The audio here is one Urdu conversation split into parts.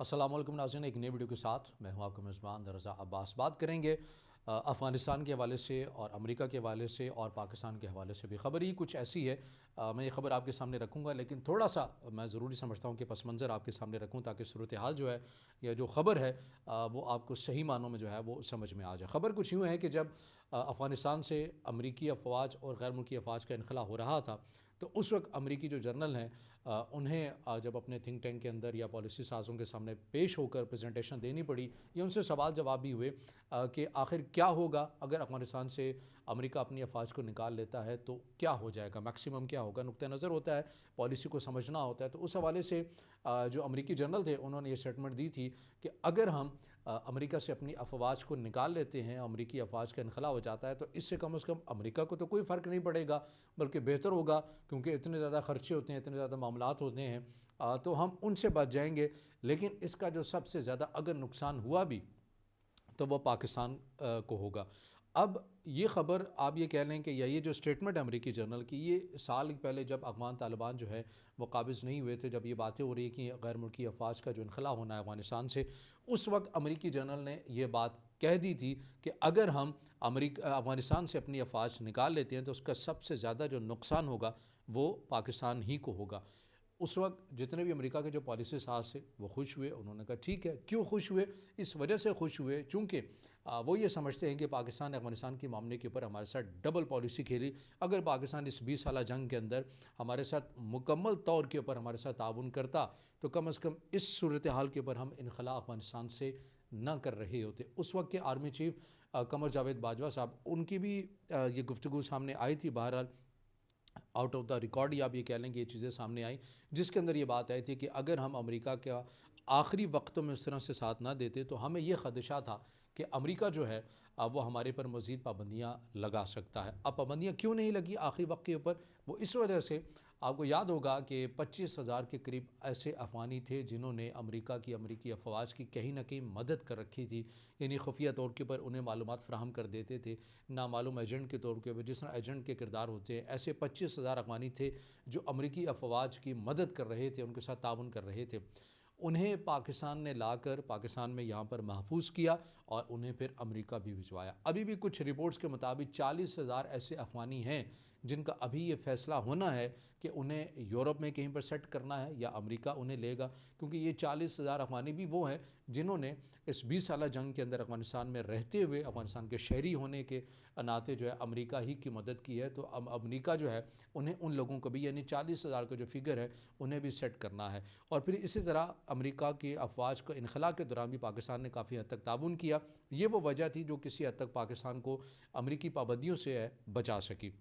السلام علیکم ناظرین، ایک نئے ویڈیو کے ساتھ میں ہوں آپ کا میزبان رضا عباس۔ بات کریں گے افغانستان کے حوالے سے اور امریکہ کے حوالے سے اور پاکستان کے حوالے سے بھی۔ خبر ہی کچھ ایسی ہے، میں یہ خبر آپ کے سامنے رکھوں گا، لیکن تھوڑا سا میں ضروری سمجھتا ہوں کہ پس منظر آپ کے سامنے رکھوں تاکہ صورتحال جو ہے یا جو خبر ہے وہ آپ کو صحیح معنوں میں جو ہے وہ سمجھ میں آ جائے۔ خبر کچھ یوں ہے کہ جب افغانستان سے امریکی افواج اور غیر ملکی افواج کا انخلا ہو رہا تھا تو اس وقت امریکی جو جنرل ہیں انہیں جب اپنے تھنک ٹینک کے اندر یا پالیسی سازوں کے سامنے پیش ہو کر پریزنٹیشن دینی پڑی یا ان سے سوال جواب بھی ہوئے کہ آخر کیا ہوگا اگر افغانستان سے امریکہ اپنی افواج کو نکال لیتا ہے تو کیا ہو جائے گا، میکسیمم کیا ہوگا، نقطہ نظر ہوتا ہے، پالیسی کو سمجھنا ہوتا ہے۔ تو اس حوالے سے جو امریکی جنرل تھے انہوں نے یہ سٹیٹمنٹ دی تھی کہ اگر ہم امریکہ سے اپنی افواج کو نکال لیتے ہیں، امریکی افواج کا انخلا ہو جاتا ہے تو اس سے کم امریکہ کو تو کوئی فرق نہیں پڑے گا، بلکہ بہتر ہوگا، کیونکہ اتنے زیادہ خرچے ہوتے ہیں، اتنے زیادہ معاملات ہوتے ہیں تو ہم ان سے بچ جائیں گے۔ لیکن اس کا جو سب سے زیادہ اگر نقصان ہوا بھی تو وہ پاکستان کو ہوگا۔ اب یہ خبر آپ یہ کہہ لیں کہ یہ جو سٹیٹمنٹ ہے امریکی جنرل کی، یہ سال پہلے جب افغان طالبان جو ہے وہ قابض نہیں ہوئے تھے، جب یہ باتیں ہو رہی ہیں کہ غیر ملکی افواج کا جو انخلا ہونا ہے افغانستان سے، اس وقت امریکی جنرل نے یہ بات کہہ دی تھی کہ اگر ہم افغانستان سے اپنی افواج نکال لیتے ہیں تو اس کا سب سے زیادہ جو نقصان ہوگا وہ پاکستان ہی کو ہوگا۔ اس وقت جتنے بھی امریکہ کے جو پالیسی ساز تھے وہ خوش ہوئے، انہوں نے کہا ٹھیک ہے۔ کیوں خوش ہوئے؟ اس وجہ سے خوش ہوئے چونکہ وہ یہ سمجھتے ہیں کہ پاکستان نے افغانستان کے معاملے کے اوپر ہمارے ساتھ ڈبل پالیسی کھیلی۔ اگر پاکستان اس 20 سالہ جنگ کے اندر ہمارے ساتھ مکمل طور کے اوپر ہمارے ساتھ تعاون کرتا تو کم از کم اس صورتحال کے اوپر ہم انخلا افغانستان سے نہ کر رہے ہوتے۔ اس وقت کے آرمی چیف قمر جاوید باجوہ صاحب، ان کی بھی یہ گفتگو سامنے آئی تھی، بہرحال آؤٹ آف دا ریکارڈ ہی آپ یہ کہہ لیں کہ یہ چیزیں سامنے آئیں، جس کے اندر یہ بات آئی تھی کہ اگر ہم امریکہ کا آخری وقتوں میں اس طرح سے ساتھ نہ دیتے تو ہمیں یہ خدشہ تھا کہ امریکہ جو ہے وہ ہمارے پر مزید پابندیاں لگا سکتا ہے۔ اب پابندیاں کیوں نہیں لگی آخری وقت کے اوپر؟ وہ اس وجہ سے، آپ کو یاد ہوگا کہ 25,000 کے قریب ایسے افغانی تھے جنہوں نے امریکی افواج کی کہیں نہ کہیں مدد کر رکھی تھی، یعنی خفیہ طور کے اوپر انہیں معلومات فراہم کر دیتے تھے، نامعلوم ایجنٹ کے طور کے اوپر، جس طرح ایجنٹ کے کردار ہوتے ہیں، ایسے 25,000 افغانی تھے جو امریکی افواج کی مدد کر رہے تھے، ان کے ساتھ تعاون کر رہے تھے۔ انہیں پاکستان نے لا کر پاکستان میں یہاں پر محفوظ کیا اور انہیں پھر امریکہ بھی بھجوایا۔ ابھی بھی کچھ رپورٹس کے مطابق 40,000 ایسے افغانی ہیں جن کا ابھی یہ فیصلہ ہونا ہے کہ انہیں یورپ میں کہیں پر سیٹ کرنا ہے یا امریکہ انہیں لے گا، کیونکہ یہ 40,000 افغانی بھی وہ ہیں جنہوں نے اس 20 سالہ جنگ کے اندر افغانستان میں رہتے ہوئے افغانستان کے شہری ہونے کے ناطے جو ہے امریکہ ہی کی مدد کی ہے۔ تو امریکہ جو ہے انہیں ان لوگوں کو بھی، یعنی 40,000 کا جو فگر ہے، انہیں بھی سیٹ کرنا ہے۔ اور پھر اسی طرح امریکہ کی افواج کو انخلا کے دوران بھی پاکستان نے کافی حد تک تعاون کیا۔ یہ وہ وجہ تھی جو کسی حد تک پاکستان کو امریکی پابندیوں سے بچا سکی۔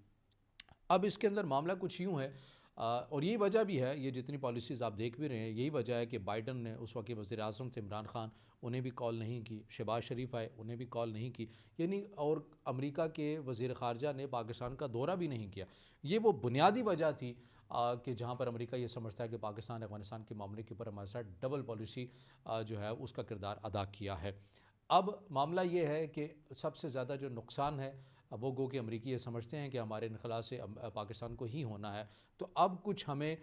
اب اس کے اندر معاملہ کچھ یوں ہے، اور یہی وجہ بھی ہے، یہ جتنی پالیسیز آپ دیکھ بھی رہے ہیں، یہی وجہ ہے کہ بائیڈن نے، اس وقت کے وزیر اعظم تھے عمران خان، انہیں بھی کال نہیں کی، شہباز شریف آئے، انہیں بھی کال نہیں کی، یعنی اور امریکہ کے وزیر خارجہ نے پاکستان کا دورہ بھی نہیں کیا۔ یہ وہ بنیادی وجہ تھی کہ جہاں پر امریکہ یہ سمجھتا ہے کہ پاکستان افغانستان کے معاملے کے اوپر ہمارے ساتھ ڈبل پالیسی جو ہے اس کا کردار ادا کیا ہے۔ اب معاملہ یہ ہے کہ سب سے زیادہ جو نقصان ہے وہ گو کہ امریکی یہ سمجھتے ہیں کہ ہمارے انخلا سے پاکستان کو ہی ہونا ہے۔ تو اب کچھ ہمیں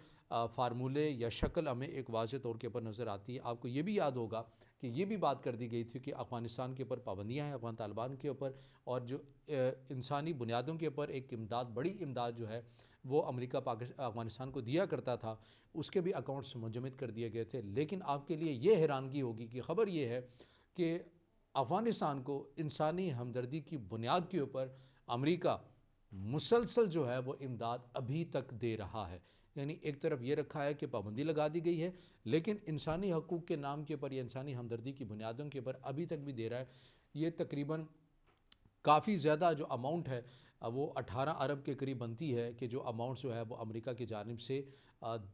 فارمولے یا شکل ہمیں ایک واضح طور کے اوپر نظر آتی ہے۔ آپ کو یہ بھی یاد ہوگا کہ یہ بھی بات کر دی گئی تھی کہ افغانستان کے اوپر پابندیاں ہیں، افغان طالبان کے اوپر، اور جو انسانی بنیادوں کے اوپر ایک امداد، بڑی امداد جو ہے وہ امریکہ افغانستان کو دیا کرتا تھا، اس کے بھی اکاؤنٹس منجمد کر دیے گئے تھے۔ لیکن آپ کے لیے یہ حیرانگی ہوگی کہ خبر یہ ہے کہ افغانستان کو انسانی ہمدردی کی بنیاد کے اوپر امریکہ مسلسل جو ہے وہ امداد ابھی تک دے رہا ہے۔ یعنی ایک طرف یہ رکھا ہے کہ پابندی لگا دی گئی ہے، لیکن انسانی حقوق کے نام کے اوپر یا انسانی ہمدردی کی بنیادوں کے اوپر ابھی تک بھی دے رہا ہے۔ یہ تقریباً کافی زیادہ جو اماؤنٹ ہے وہ 18 ارب کے قریب بنتی ہے کہ جو اماؤنٹ جو ہے وہ امریکہ کی جانب سے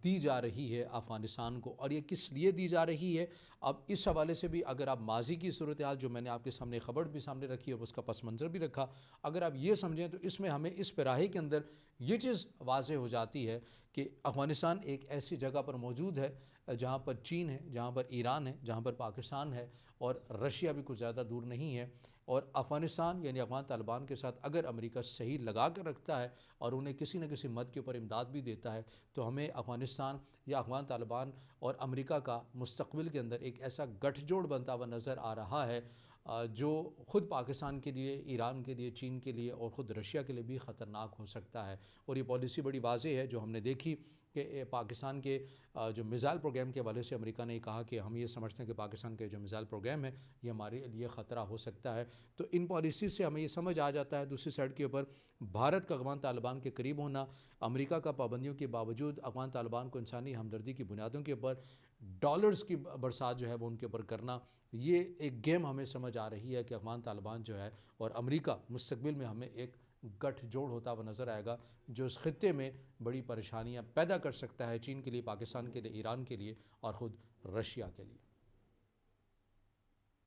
دی جا رہی ہے افغانستان کو۔ اور یہ کس لیے دی جا رہی ہے؟ اب اس حوالے سے بھی اگر آپ ماضی کی صورتحال جو میں نے آپ کے سامنے خبر بھی سامنے رکھی ہے، اس کا پس منظر بھی رکھا، اگر آپ یہ سمجھیں تو اس میں ہمیں اس پیراہی کے اندر یہ چیز واضح ہو جاتی ہے کہ افغانستان ایک ایسی جگہ پر موجود ہے جہاں پر چین ہے، جہاں پر ایران ہے، جہاں پر پاکستان ہے، اور رشیا بھی کچھ زیادہ دور نہیں ہے۔ اور افغانستان یعنی افغان طالبان کے ساتھ اگر امریکہ صحیح لگا کر رکھتا ہے اور انہیں کسی نہ کسی مد کے اوپر امداد بھی دیتا ہے تو ہمیں افغانستان یا افغان طالبان اور امریکہ کا مستقبل کے اندر ایک ایسا گٹھ جوڑ بنتا ہوا نظر آ رہا ہے جو خود پاکستان کے لیے، ایران کے لیے، چین کے لیے اور خود رشیا کے لیے بھی خطرناک ہو سکتا ہے۔ اور یہ پالیسی بڑی واضح ہے جو ہم نے دیکھی کہ پاکستان کے جو میزائل پروگرام کے حوالے سے امریکہ نے کہا کہ ہم یہ سمجھتے ہیں کہ پاکستان کے جو میزائل پروگرام ہے یہ ہمارے لیے خطرہ ہو سکتا ہے۔ تو ان پالیسی سے ہمیں یہ سمجھ آ جاتا ہے دوسری سائڈ کے اوپر بھارت کا افغان طالبان کے قریب ہونا، امریکہ کا پابندیوں کے باوجود افغان طالبان کو انسانی ہمدردی کی بنیادوں کے اوپر ڈالرز کی برسات جو ہے وہ ان کے اوپر کرنا، یہ ایک گیم ہمیں سمجھ آ رہی ہے کہ افغان طالبان جو ہے اور امریکہ مستقبل میں ہمیں ایک گٹھ جوڑ ہوتا ہوا نظر آئے گا جو اس خطے میں بڑی پریشانیاں پیدا کر سکتا ہے، چین کے لیے، پاکستان کے لیے، ایران کے لیے اور خود رشیا کے لیے۔